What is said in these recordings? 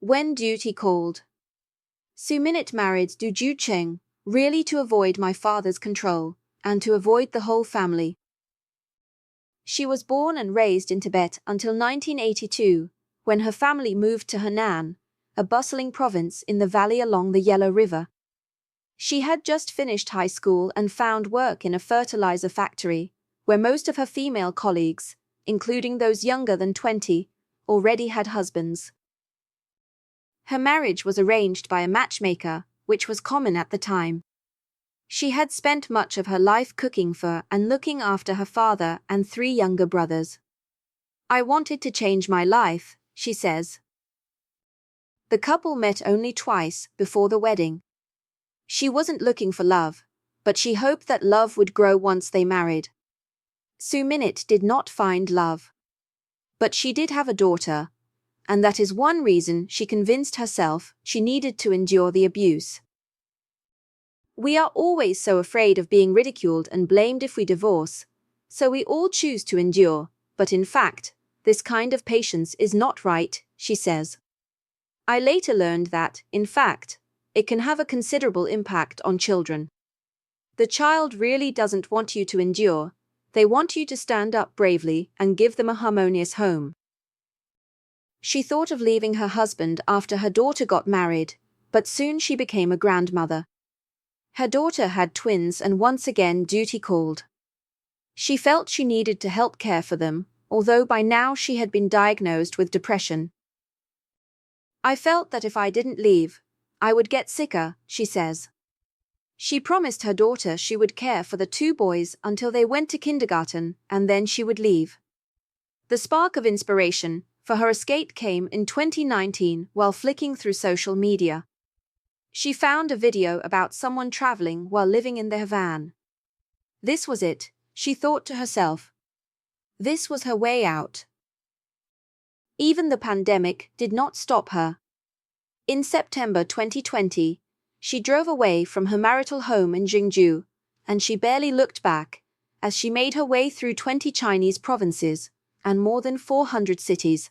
When duty called. Suminit married Du Cheng, really to avoid my father's control, and to avoid the whole family. She was born and raised in Tibet until 1982, when her family moved to Henan, a bustling province in the valley along the Yellow River. She had just finished high school and found work in a fertilizer factory, where most of her female colleagues, including those younger than 20, already had husbands. Her marriage was arranged by a matchmaker, which was common at the time. She had spent much of her life cooking for and looking after her father and 3 younger brothers. I wanted to change my life, she says. The couple met only twice before the wedding. She wasn't looking for love, but she hoped that love would grow once they married. Suminit did not find love. But she did have a daughter, and that is one reason she convinced herself she needed to endure the abuse. We are always so afraid of being ridiculed and blamed if we divorce, so we all choose to endure, but in fact, this kind of patience is not right, she says. I later learned that, in fact, it can have a considerable impact on children. The child really doesn't want you to endure, they want you to stand up bravely and give them a harmonious home. She thought of leaving her husband after her daughter got married, but soon she became a grandmother. Her daughter had twins and once again duty called. She felt she needed to help care for them, although by now she had been diagnosed with depression. I felt that if I didn't leave, I would get sicker, she says. She promised her daughter she would care for the 2 boys until they went to kindergarten and then she would leave. The spark of inspiration for her escape came in 2019 while flicking through social media. She found a video about someone traveling while living in their van. This was it, she thought to herself. This was her way out. Even the pandemic did not stop her. In September 2020, she drove away from her marital home in Jingju, and she barely looked back as she made her way through 20 Chinese provinces and more than 400 cities.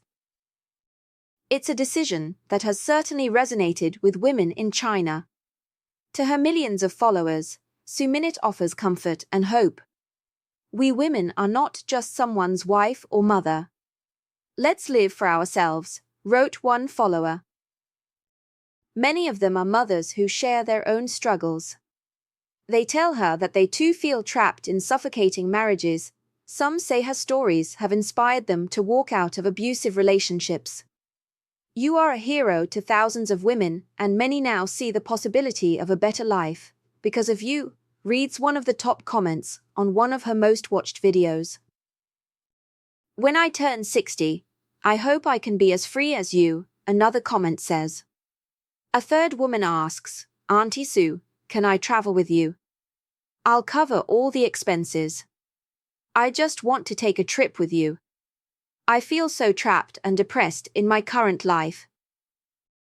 It's a decision that has certainly resonated with women in China. To her millions of followers, Suminit offers comfort and hope. We women are not just someone's wife or mother. Let's live for ourselves, wrote one follower. Many of them are mothers who share their own struggles. They tell her that they too feel trapped in suffocating marriages. Some say her stories have inspired them to walk out of abusive relationships. You are a hero to thousands of women, and many now see the possibility of a better life because of you, reads one of the top comments on one of her most watched videos. When I turn 60, I hope I can be as free as you, another comment says. A third woman asks, Auntie Sue, can I travel with you? I'll cover all the expenses. I just want to take a trip with you. I feel so trapped and depressed in my current life.